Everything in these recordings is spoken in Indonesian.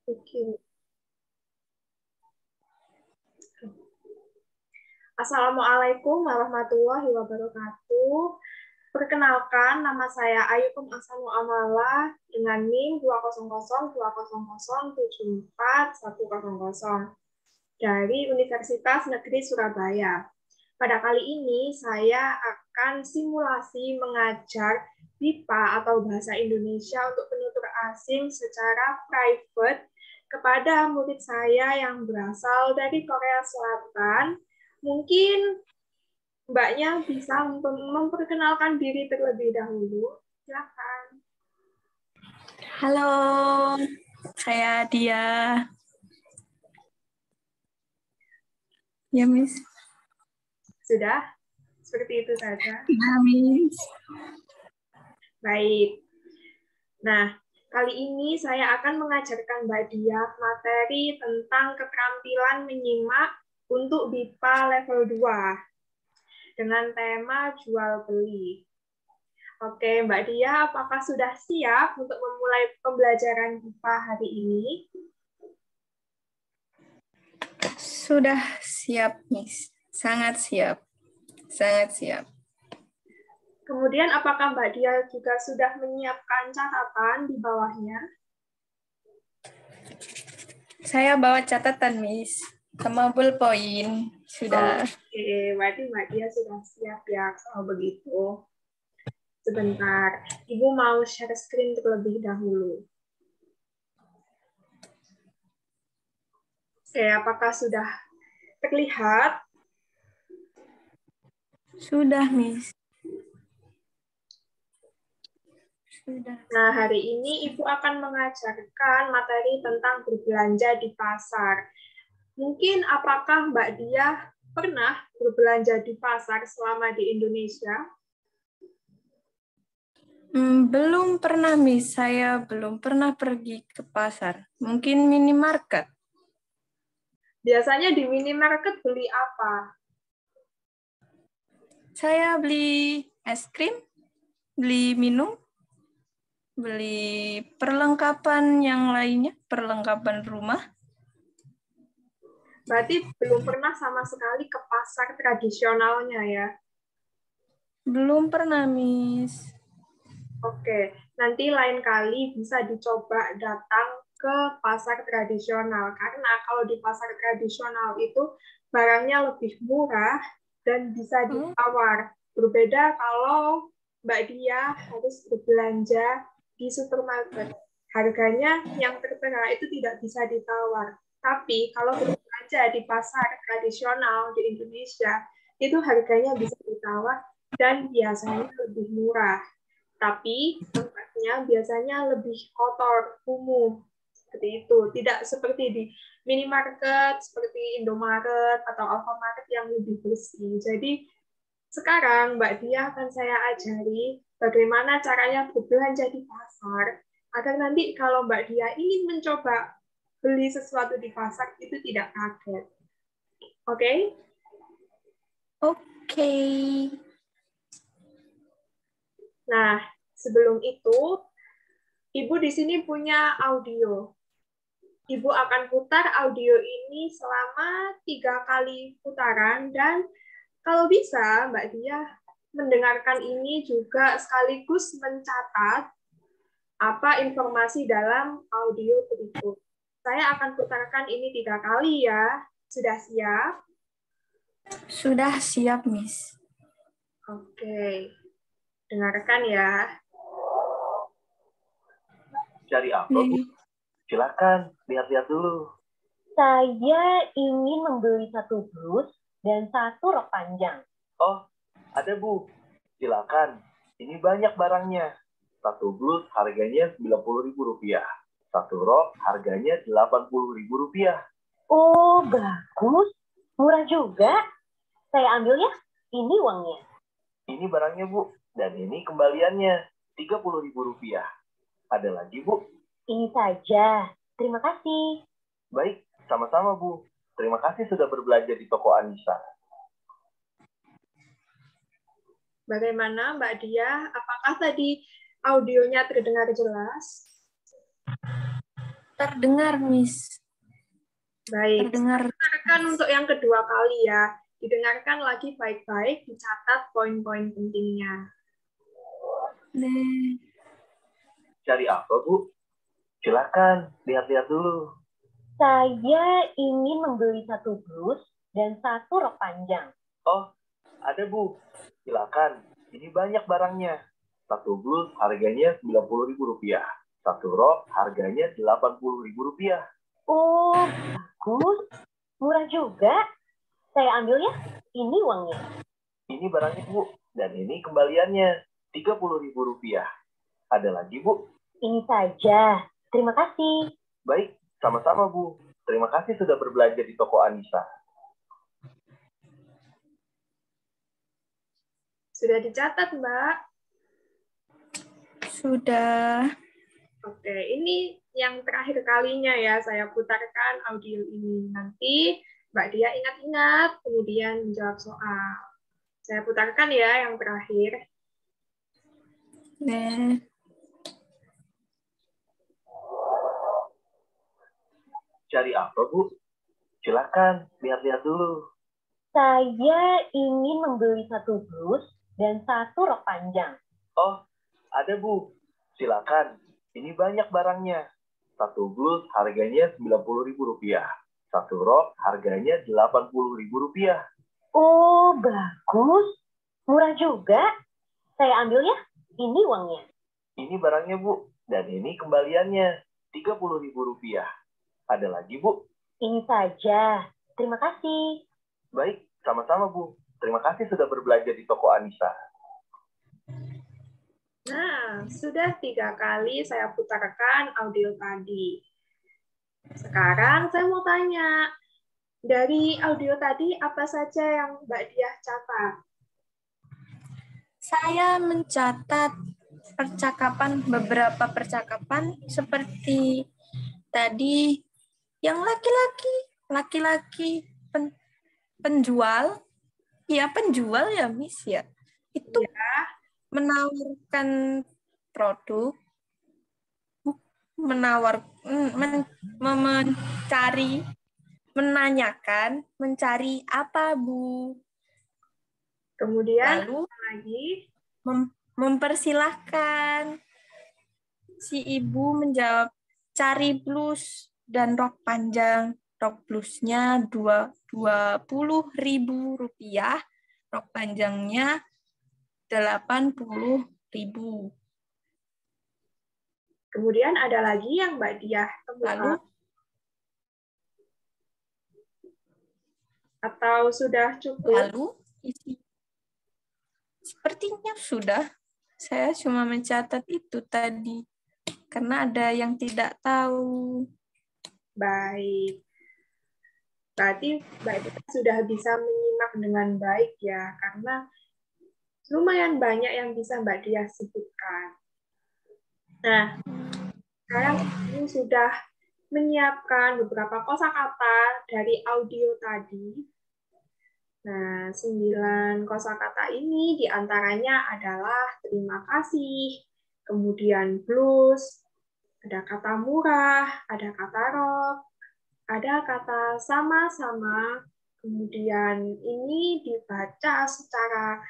Oke. Assalamualaikum warahmatullahi wabarakatuh. Perkenalkan, nama saya Ayukum Asanu Amala dengan NIM 20020074100 dari Universitas Negeri Surabaya. Pada kali ini saya akan simulasi mengajar BIPA atau Bahasa Indonesia untuk penutur asing secara private kepada murid saya yang berasal dari Korea Selatan. Mungkin Mbaknya bisa memperkenalkan diri terlebih dahulu. Silakan. Halo, saya Dia. Ya, Miss. Sudah? Seperti itu saja? Ya, Miss. Baik. Nah, kali ini saya akan mengajarkan Mbak Dia materi tentang keterampilan menyimak untuk BIPA level 2 dengan tema jual beli. Oke, Mbak Dia, apakah sudah siap untuk memulai pembelajaran BIPA hari ini? Sudah siap, Miss. Sangat siap. Sangat siap. Kemudian, apakah Mbak Dia juga sudah menyiapkan catatan di bawahnya? Saya bawa catatan, Miss. Sama ballpoint. Sudah. Oke, berarti Mbak Dia sudah siap ya kalau begitu. Sebentar, Ibu mau share screen terlebih dahulu. Oke, apakah sudah terlihat? Sudah, Miss. Sudah. Nah, hari ini Ibu akan mengajarkan materi tentang berbelanja di pasar. Mungkin apakah Mbak Dia pernah berbelanja di pasar selama di Indonesia? Belum pernah, Miss. Saya belum pernah pergi ke pasar. Mungkin minimarket. Biasanya di minimarket beli apa? Saya beli es krim, beli minum, beli perlengkapan yang lainnya, perlengkapan rumah. Berarti belum pernah sama sekali ke pasar tradisionalnya ya? Belum pernah, Miss. Oke, nanti lain kali bisa dicoba datang ke pasar tradisional. Karena kalau di pasar tradisional itu barangnya lebih murah dan bisa ditawar. Berbeda kalau Mbak Dia harus berbelanja di supermarket. Harganya yang tertera itu tidak bisa ditawar. Tapi kalau berbelanja di pasar tradisional di Indonesia, itu harganya bisa ditawar dan biasanya lebih murah. Tapi tempatnya biasanya lebih kotor, kumuh, seperti itu. Tidak seperti di minimarket, seperti Indomaret atau Alfamart yang lebih bersih. Jadi sekarang Mbak Dia akan saya ajari bagaimana caranya berbelanja di pasar, agar nanti kalau Mbak Dia ingin mencoba beli sesuatu di pasar, itu tidak kaget. Oke? Oke. Nah, sebelum itu, Ibu di sini punya audio. Ibu akan putar audio ini selama 3 kali putaran, dan kalau bisa Mbak Dia mendengarkan ini juga sekaligus mencatat apa informasi dalam audio berikut. Saya akan putarkan ini 3 kali ya. Sudah siap? Sudah siap, Miss. Oke. Dengarkan ya. Cari apa, Bu? Silakan, lihat-lihat dulu. Saya ingin membeli 1 blus dan 1 rok panjang. Oh, ada, Bu. Silakan. Ini banyak barangnya. 1 blus harganya Rp90.000. 1 rok harganya Rp80.000. Oh, bagus. Murah juga. Saya ambil ya. Ini uangnya. Ini barangnya, Bu. Dan ini kembaliannya. Rp30.000. Ada lagi, Bu? Ini saja. Terima kasih. Baik, sama-sama, Bu. Terima kasih sudah berbelanja di toko Anissa. Bagaimana Mbak Dia? Apakah tadi audionya terdengar jelas? Terdengar, Miss. Baik. Terdengar. Dengarkan untuk yang kedua kali ya. Didengarkan lagi baik-baik, dicatat poin-poin pentingnya. Deh. Cari apa, Bu? Silakan, lihat-lihat dulu. Saya ingin membeli 1 blus dan 1 rok panjang. Oh, ada, Bu. Silakan, ini banyak barangnya. 1 blus harganya Rp90.000. 1 rok harganya Rp80.000. Oh, bagus. Murah juga. Saya ambil ya. Ini uangnya. Ini barangnya, Bu. Dan ini kembaliannya. Rp30.000. Ada lagi, Bu? Ini saja. Terima kasih. Baik, sama-sama, Bu. Terima kasih sudah berbelanja di toko Anissa. Sudah dicatat, Mbak? Sudah. Oke, ini yang terakhir kalinya ya saya putarkan audio ini. Nanti Mbak Dia ingat-ingat, kemudian menjawab soal. Saya putarkan ya yang terakhir. Deh. Cari apa, Bu? Silakan, lihat-lihat dulu. Saya ingin membeli 1 blus dan 1 rok panjang. Oh, ada, Bu. Silakan. Ini banyak barangnya. 1 blus harganya Rp90.000. 1 rok harganya Rp80.000. Oh, bagus. Murah juga. Saya ambil ya. Ini uangnya. Ini barangnya, Bu. Dan ini kembaliannya. Rp30.000. Ada lagi, Bu? Ini saja. Terima kasih. Baik, sama-sama, Bu. Terima kasih sudah berbelanja di toko Anissa. Nah, sudah 3 kali saya putarkan audio tadi. Sekarang saya mau tanya, dari audio tadi apa saja yang Mbak Dia catat? Saya mencatat beberapa percakapan seperti tadi yang laki-laki penjual, ya penjual ya Miss ya, itu menawarkan produk, mencari apa Bu, Kemudian lalu lagi, mempersilahkan si ibu menjawab cari blus dan rok panjang. Rok blusnya Rp20.000, rok panjangnya Rp80.000. kemudian ada lagi yang Mbak Dia temukan? Lalu Atau sudah cukup? lalu sepertinya sudah. Saya cuma mencatat itu tadi karena ada yang tidak tahu. Baik. Berarti Mbak Dia sudah bisa menyimak dengan baik ya, karena lumayan banyak yang bisa Mbak Dia sebutkan. Nah, sekarang ini sudah menyiapkan beberapa kosakata dari audio tadi. Nah, 9 kosakata ini diantaranya adalah terima kasih, kemudian blues, ada kata murah, ada kata rock, ada kata sama-sama, kemudian ini dibaca secara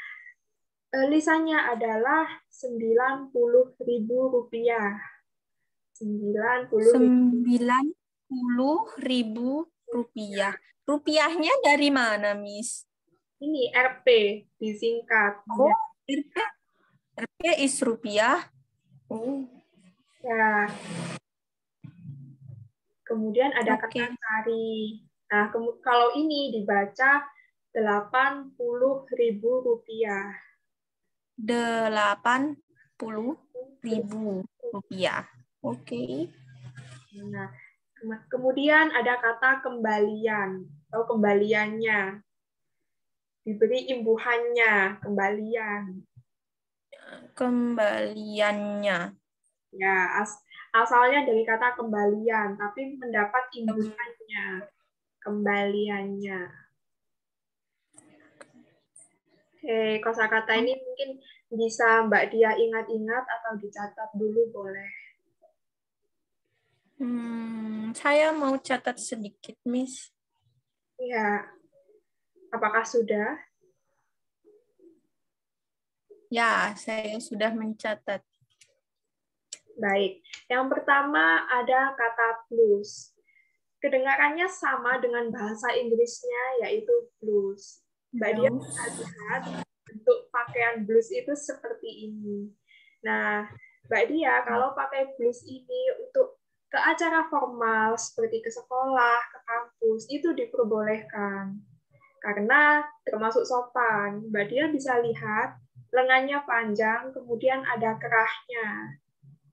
lisannya adalah Rp90.000. Rp90.000. Rupiahnya dari mana, Miss? Ini RP disingkat. Oh, RP is rupiah. Oh. Ya. Kemudian ada kata cari. Nah, kalau ini dibaca Rp80.000. Rp80.000. Oke. Nah, kemudian ada kata kembalian atau kembaliannya. Diberi imbuhannya, kembalian. Kembaliannya. Ya, asalnya dari kata kembalian, tapi mendapat imbuhannya, kembaliannya. Oke, kosakata ini mungkin bisa Mbak Dia ingat-ingat atau dicatat dulu boleh. Saya mau catat sedikit, Miss. Ya, apakah sudah? Ya, saya sudah mencatat. Baik. Yang pertama ada kata blues. Kedengarannya sama dengan bahasa Inggrisnya, yaitu blues. Mbak Dia bisa lihat bentuk pakaian blues itu seperti ini. Nah, Mbak Dia, kalau pakai blues ini untuk ke acara formal seperti ke sekolah, ke kampus, itu diperbolehkan. Karena termasuk sopan. Mbak Dia bisa lihat lengannya panjang, kemudian ada kerahnya.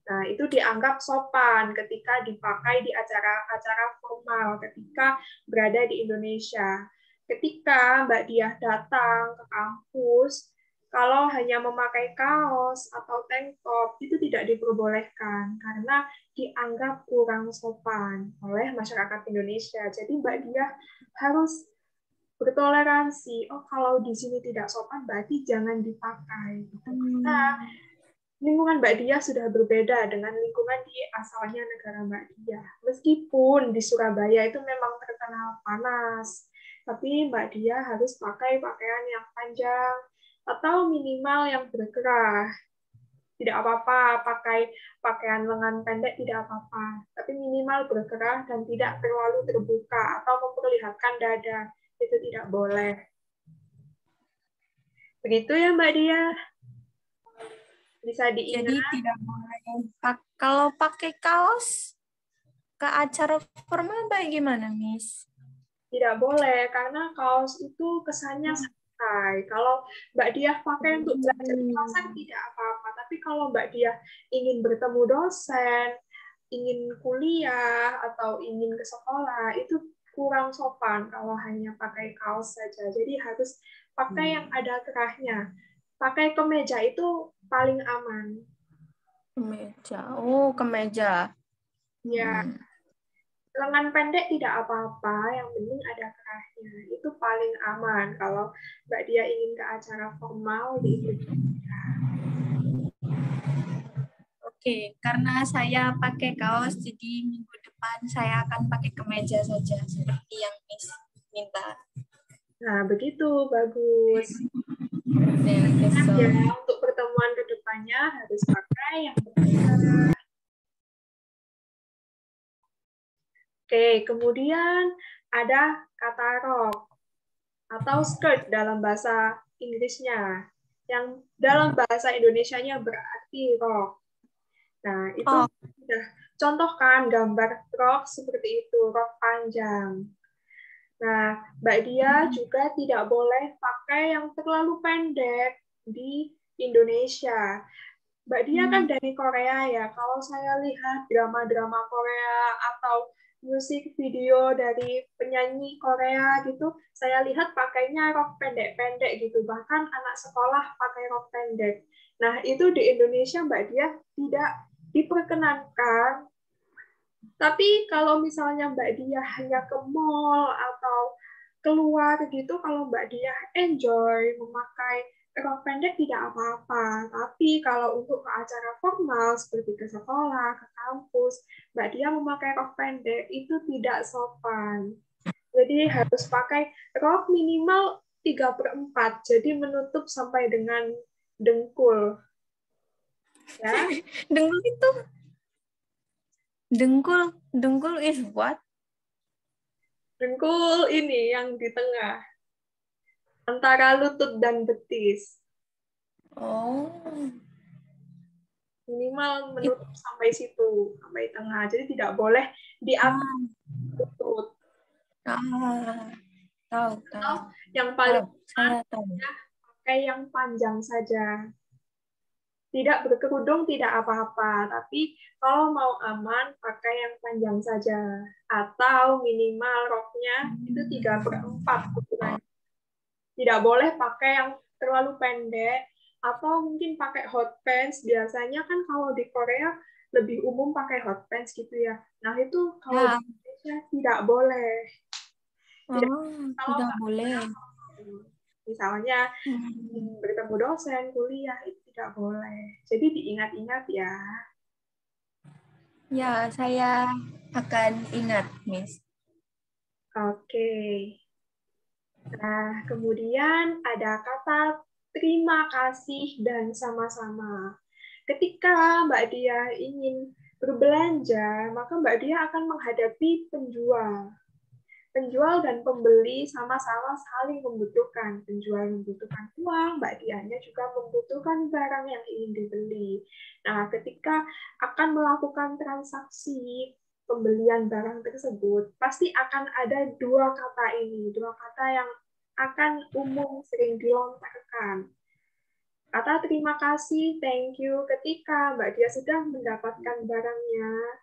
Nah, itu dianggap sopan ketika dipakai di acara-acara formal ketika berada di Indonesia. Ketika Mbak Diah datang ke kampus, kalau hanya memakai kaos atau tank top, itu tidak diperbolehkan karena dianggap kurang sopan oleh masyarakat Indonesia. Jadi Mbak Diah harus bertoleransi. Oh, kalau di sini tidak sopan, berarti jangan dipakai. Nah, lingkungan Mbak Dia sudah berbeda dengan lingkungan di asalnya negara Mbak Dia. Meskipun di Surabaya itu memang terkenal panas, tapi Mbak Dia harus pakai pakaian yang panjang atau minimal yang berkerah. Tidak apa-apa pakai pakaian lengan pendek, tidak apa-apa. Tapi minimal berkerah dan tidak terlalu terbuka atau memperlihatkan dada. Itu tidak boleh. Begitu ya Mbak Dia? Bisa diingat. Jadi tidak boleh. Kalau pakai kaos ke acara formal bagaimana, Miss? Tidak boleh, karena kaos itu kesannya santai. Kalau Mbak Diah pakai untuk belajar di pasar tidak apa-apa, tapi kalau Mbak Diah ingin bertemu dosen, ingin kuliah, atau ingin ke sekolah, itu kurang sopan kalau hanya pakai kaos saja. Jadi harus pakai yang ada kerahnya. Pakai kemeja itu paling aman. Kemeja. Oh, kemeja. Ya, lengan pendek tidak apa-apa, yang penting ada kerahnya. Itu paling aman kalau Mbak Dia ingin ke acara formal di Indonesia. Oke, karena saya pakai kaos, jadi minggu depan saya akan pakai kemeja saja, seperti yang Miss minta. Nah, begitu, bagus. Ya, Ingat ya, besok. untuk pertemuan kedepannya harus pakai yang benar. Oke, kemudian ada kata rok atau skirt dalam bahasa Inggrisnya. Yang dalam bahasa Indonesianya berarti rok. Nah, itu sudah contohkan gambar rok seperti itu, rok panjang. Nah, Mbak Dia juga tidak boleh pakai yang terlalu pendek di Indonesia. Mbak Dia kan dari Korea ya. Kalau saya lihat drama-drama Korea atau musik video dari penyanyi Korea gitu, saya lihat pakainya rok pendek-pendek gitu. Bahkan anak sekolah pakai rok pendek. Nah, itu di Indonesia Mbak Dia tidak diperkenankan. Tapi kalau misalnya Mbak Dia hanya ke mall atau keluar gitu, kalau Mbak Dia enjoy memakai rok pendek tidak apa-apa. Tapi kalau untuk ke acara formal seperti ke sekolah, ke kampus, Mbak Dia memakai rok pendek itu tidak sopan. Jadi harus pakai rok minimal 3/4, jadi menutup sampai dengan dengkul. Ya. Dengkul is what? Dengkul ini yang di tengah, antara lutut dan betis. Oh. Minimal menutup sampai situ, sampai tengah. Jadi tidak boleh di atas lutut. Tahu. Yang paling Saya tahu. pakai yang panjang saja. Tidak berkerudung tidak apa-apa, tapi kalau mau aman pakai yang panjang saja. Atau minimal roknya itu 3/4 ukurannya. Tidak boleh pakai yang terlalu pendek, atau mungkin pakai hot pants. Biasanya kan kalau di Korea lebih umum pakai hot pants gitu ya. Nah itu kalau di Indonesia tidak boleh. Tidak boleh. Misalnya bertemu dosen, kuliah, itu tidak boleh. Jadi diingat-ingat ya. Ya, saya akan ingat, Miss. Oke. Nah, kemudian ada kata terima kasih dan sama-sama. Ketika Mbak Dia ingin berbelanja, maka Mbak Dia akan menghadapi penjual. Penjual dan pembeli sama-sama saling membutuhkan. Penjual membutuhkan uang, Mbak Dianya juga membutuhkan barang yang ingin dibeli. Nah, ketika akan melakukan transaksi pembelian barang tersebut, pasti akan ada dua kata ini, dua kata yang akan umum sering dilontarkan. Kata terima kasih, thank you, ketika Mbak Dia sudah mendapatkan barangnya,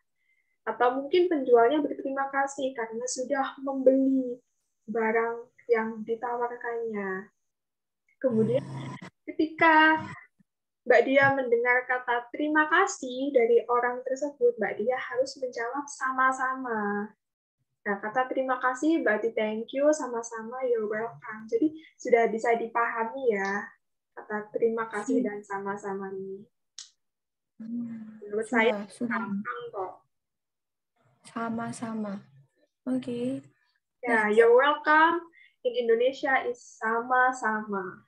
atau mungkin penjualnya berterima kasih karena sudah membeli barang yang ditawarkannya. Kemudian ketika Mbak Dia mendengar kata terima kasih dari orang tersebut, Mbak Dia harus menjawab sama-sama. Nah, kata terima kasih berarti thank you, sama-sama you're welcome. Jadi sudah bisa dipahami ya kata terima kasih dan sama-sama ini. Menurut saya Sudah. gampang kok. Sama-sama. Oke. Ya, you're welcome in Indonesia is sama-sama.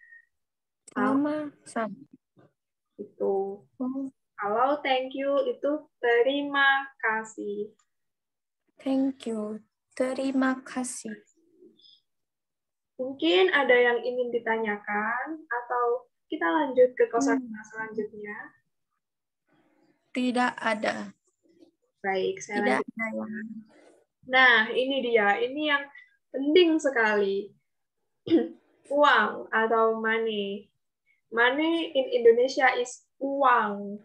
Sama-sama. Itu. Oh, Kalau thank you itu terima kasih. thank you. Terima kasih. Mungkin ada yang ingin ditanyakan atau kita lanjut ke kosakata selanjutnya. Tidak ada. Baik, saya Tidak lanjut. ada yang. Nah, ini dia. Ini yang penting sekali. Uang atau money. Money in Indonesia is uang.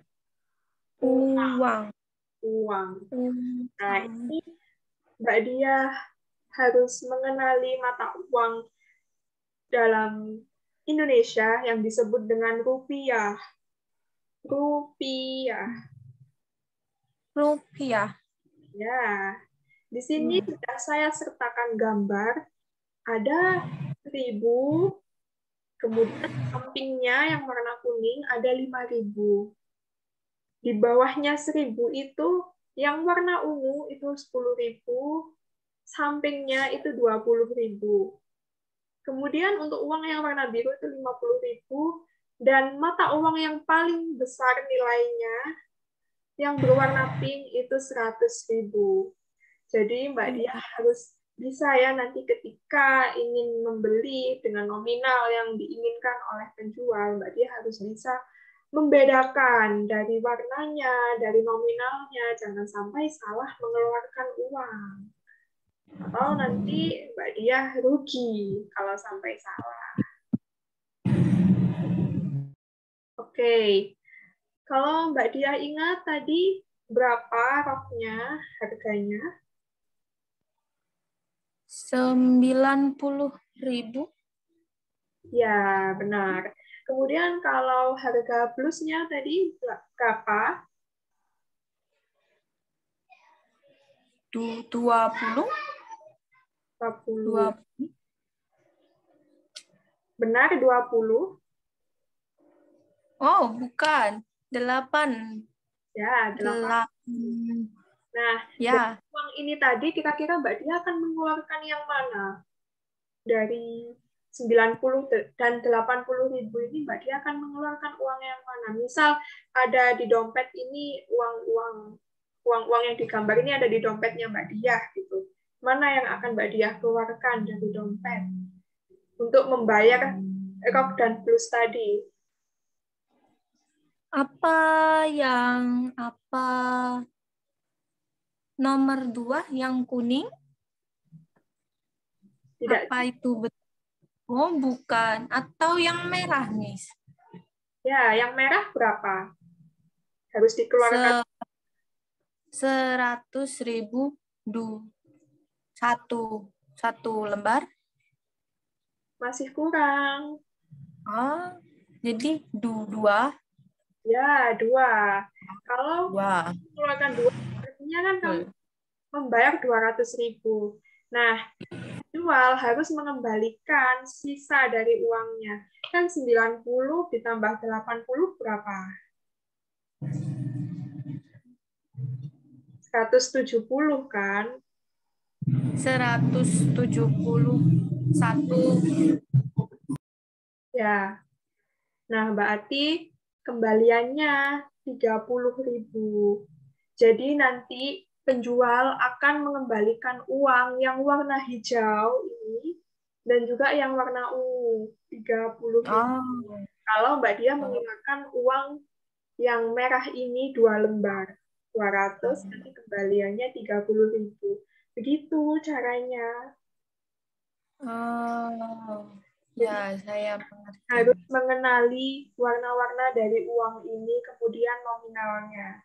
Uang. Uang. Nah, ini Mbak Dia harus mengenali mata uang dalam Indonesia yang disebut dengan rupiah. Rupiah. Rupiah. Ya, di sini sudah saya sertakan gambar. Ada 1.000, kemudian sampingnya yang warna kuning ada 5.000. Di bawahnya 1.000 itu yang warna ungu itu 10.000, sampingnya itu 20.000. Kemudian untuk uang yang warna biru itu 50.000, dan mata uang yang paling besar nilainya yang berwarna pink itu 100.000. Jadi Mbak Dia harus bisa ya nanti ketika ingin membeli dengan nominal yang diinginkan oleh penjual, Mbak Dia harus bisa membedakan dari warnanya, dari nominalnya, jangan sampai salah mengeluarkan uang. Atau nanti Mbak Dia rugi kalau sampai salah. Oke, kalau Mbak Dia ingat tadi berapa roknya harganya? 90.000. Ya, benar. Kemudian kalau harga blusnya tadi berapa? 20. 20. 20. Benar 20? Oh, bukan. 8. Ya, 8. 8. Nah, Ya. dari uang ini tadi kira-kira Mbak Dia akan mengeluarkan yang mana? Dari 90 dan 80.000 ini Mbak Dia akan mengeluarkan uang yang mana? Misal ada di dompet ini uang yang digambar ini ada di dompetnya Mbak Dia gitu. Mana yang akan Mbak Dia keluarkan dari dompet untuk membayar rok dan blus tadi? Apa nomor 2 yang kuning? Tidak. Apa itu betul? Oh, bukan. Atau yang merah, Miss? Ya, yang merah berapa? Harus dikeluarkan 100.000 satu lembar. masih kurang. Jadi 2. Ya, 2. Kalau Wah. mengeluarkan 2, artinya kan kamu membayar 200.000. Nah, jual harus mengembalikan sisa dari uangnya. Kan 90 ditambah 80 berapa? 170 kan? 171. Ya. Nah, berarti kembaliannya 30.000. Jadi nanti penjual akan mengembalikan uang yang warna hijau ini dan juga yang warna ungu 30.000. Oh. Kalau Mbak Dia mengenakan uang yang merah ini 2 lembar, 200, nanti kembaliannya 30.000. Begitu caranya. Oh. Jadi Ya, saya mengerti. harus mengenali warna-warna dari uang ini, kemudian nominalnya.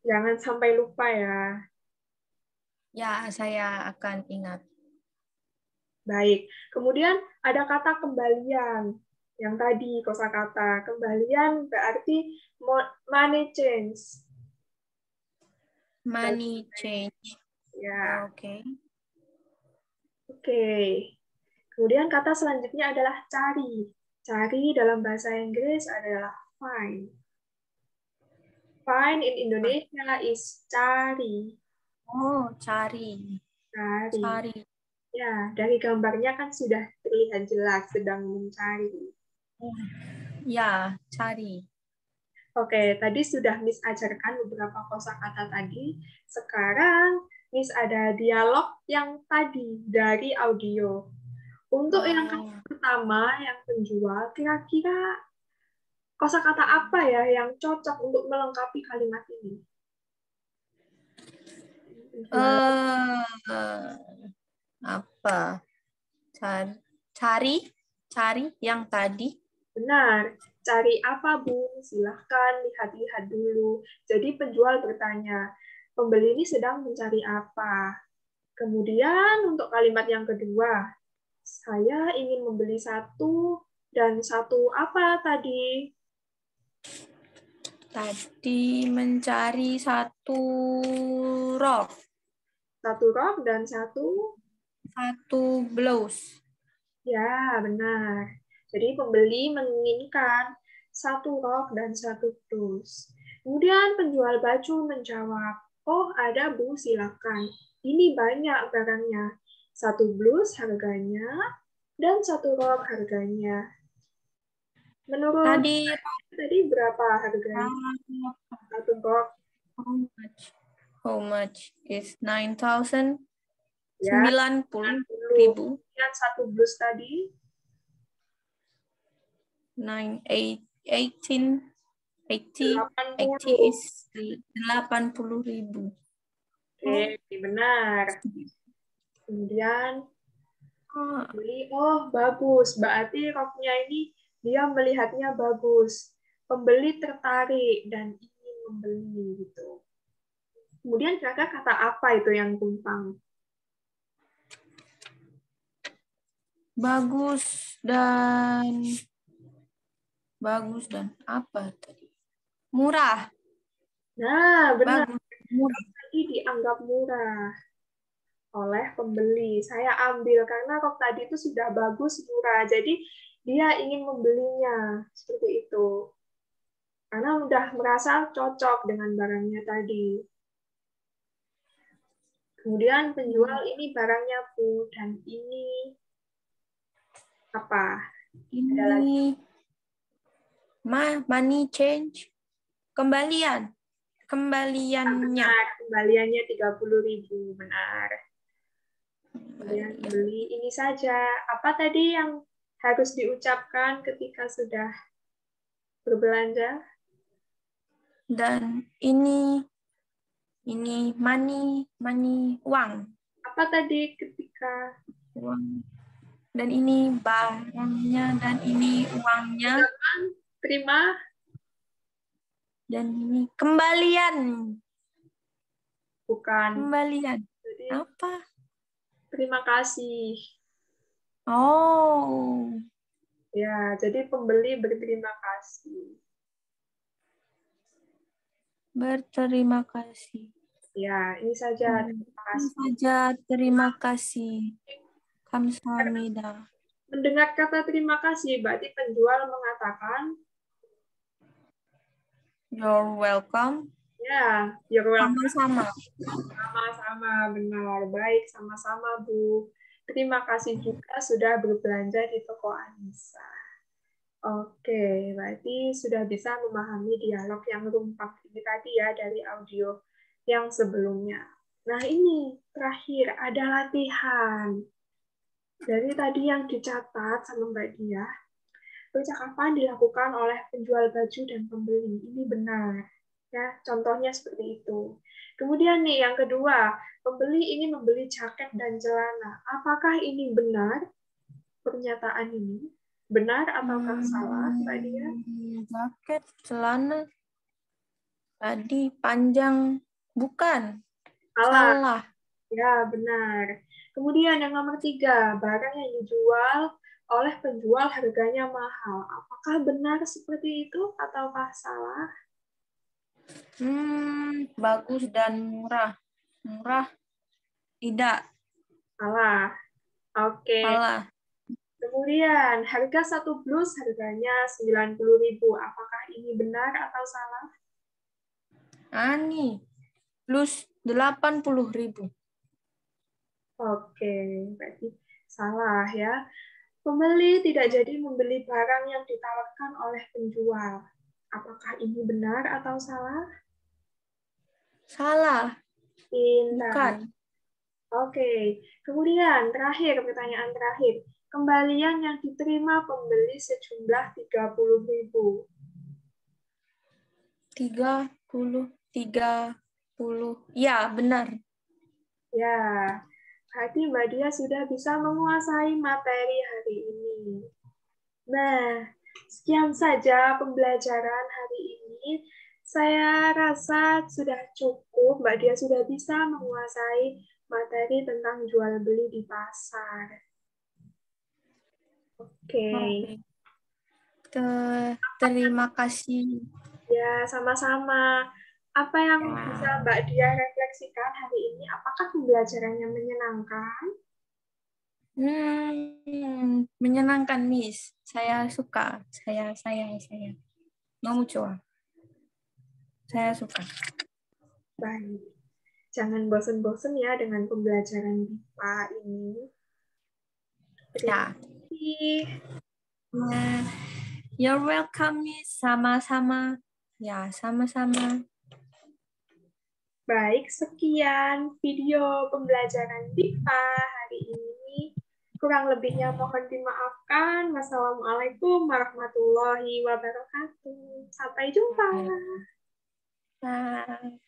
Jangan sampai lupa ya. Ya, saya akan ingat. Baik. Kemudian ada kata kembalian. Yang tadi kosakata kembalian berarti money change. Money change. Ya. Oke. Oke. Kemudian kata selanjutnya adalah cari. Cari dalam bahasa Inggris adalah find. Find in Indonesia is cari. Oh, cari. Cari. Cari. Ya, dari gambarnya kan sudah terlihat jelas sedang mencari. Ya, cari. Oke, tadi sudah Miss ajarkan beberapa kosakata tadi. Sekarang Miss ada dialog yang tadi dari audio. Untuk yang pertama, yang penjual, kira-kira kosakata apa ya yang cocok untuk melengkapi kalimat ini? Apa? Cari, cari yang tadi. Benar. Cari apa, Bu? Silahkan lihat-lihat dulu. Jadi penjual bertanya, pembeli ini sedang mencari apa? Kemudian untuk kalimat yang kedua, saya ingin membeli satu dan satu apa tadi? Tadi mencari satu rok. Satu rok dan satu? Satu blouse. Ya, benar. Jadi pembeli menginginkan satu rok dan satu blus. Kemudian penjual baju menjawab, oh ada Bu, silakan. Ini banyak barangnya. Satu blus harganya dan satu rok harganya. Menurut tadi berapa harganya? Satu rok. How much is 9,000? Ya, 90.000. Yang satu blus tadi? 18 80 is 80.000. Oke, benar. Kemudian beli, oh bagus, berarti roknya ini dia melihatnya bagus. Pembeli tertarik dan ingin membeli gitu. Kemudian kira-kira kata apa itu yang tumpang? Bagus dan apa tadi? Murah. Nah, benar. Bagus, murah. Tadi dianggap murah oleh pembeli. Saya ambil karena rok tadi itu sudah bagus, murah. Jadi dia ingin membelinya. Seperti itu. Karena udah merasa cocok dengan barangnya tadi. Kemudian penjual ini barangnya Bu, dan ini apa? Ini money change. Kembaliannya. Benar, kembaliannya 30.000, benar. Kemudian beli ini saja. Apa tadi yang harus diucapkan ketika sudah berbelanja? Dan ini money, uang. Apa tadi ketika Uang. Dan ini barangnya, dan ini uangnya. terima? Dan ini kembalian. Bukan. Kembalian. Jadi, Apa? terima kasih. Oh. Ya, jadi pembeli berterima kasih. Berterima kasih. Ya, ini saja. Terima kasih. Terima kasih. Kamsahamnida. Mendengar kata terima kasih, berarti penjual mengatakan, You're welcome. Ya, you're welcome. Sama-sama. Sama-sama, benar. Baik, sama-sama, Bu. Terima kasih juga sudah berbelanja di toko Anissa. Oke, berarti sudah bisa memahami dialog yang rumpak ini tadi ya dari audio yang sebelumnya. Nah, ini terakhir ada latihan. Dari tadi yang dicatat sama Mbak Dia, percakapan dilakukan oleh penjual baju dan pembeli. Ini benar. Ya, contohnya seperti itu. Kemudian nih yang kedua, pembeli ini membeli jaket dan celana. Apakah ini benar pernyataan ini? Benar ataukah salah, Mbak Dia? Jaket, celana, tadi panjang, bukan. Salah. Ya, benar. Kemudian yang nomor 3, barang yang dijual oleh penjual harganya mahal. Apakah benar seperti itu ataukah salah? Bagus dan murah. Murah, tidak. Salah. Oke. Salah. Kemudian, harga satu blus harganya 90.000. Apakah ini benar atau salah? Ani, plus 80.000. Oke, berarti salah ya. Pembeli tidak jadi membeli barang yang ditawarkan oleh penjual. Apakah ini benar atau salah? Salah. Pintar. Bukan. Oke, kemudian pertanyaan terakhir. Kembalian yang diterima pembeli sejumlah 30.000. 30. Ya, benar. Ya, berarti Mbak Dia sudah bisa menguasai materi hari ini. Nah, sekian saja pembelajaran hari ini. Saya rasa sudah cukup. Mbak Dia sudah bisa menguasai materi tentang jual beli di pasar. Oke. Terima kasih. Ya, sama-sama. Apa yang bisa Mbak Dia refleksikan hari ini? Apakah pembelajarannya menyenangkan? Menyenangkan, Miss. Saya suka. Saya. Mau coba. Saya suka. Baik. Jangan bosan-bosan ya dengan pembelajaran BIPA ini. Ya. kasih. You're welcome, Miss. Sama-sama. Ya, sama-sama. Baik, sekian video pembelajaran BIPA hari ini. Kurang lebihnya mohon dimaafkan. Wassalamualaikum warahmatullahi wabarakatuh. Sampai jumpa. Bye.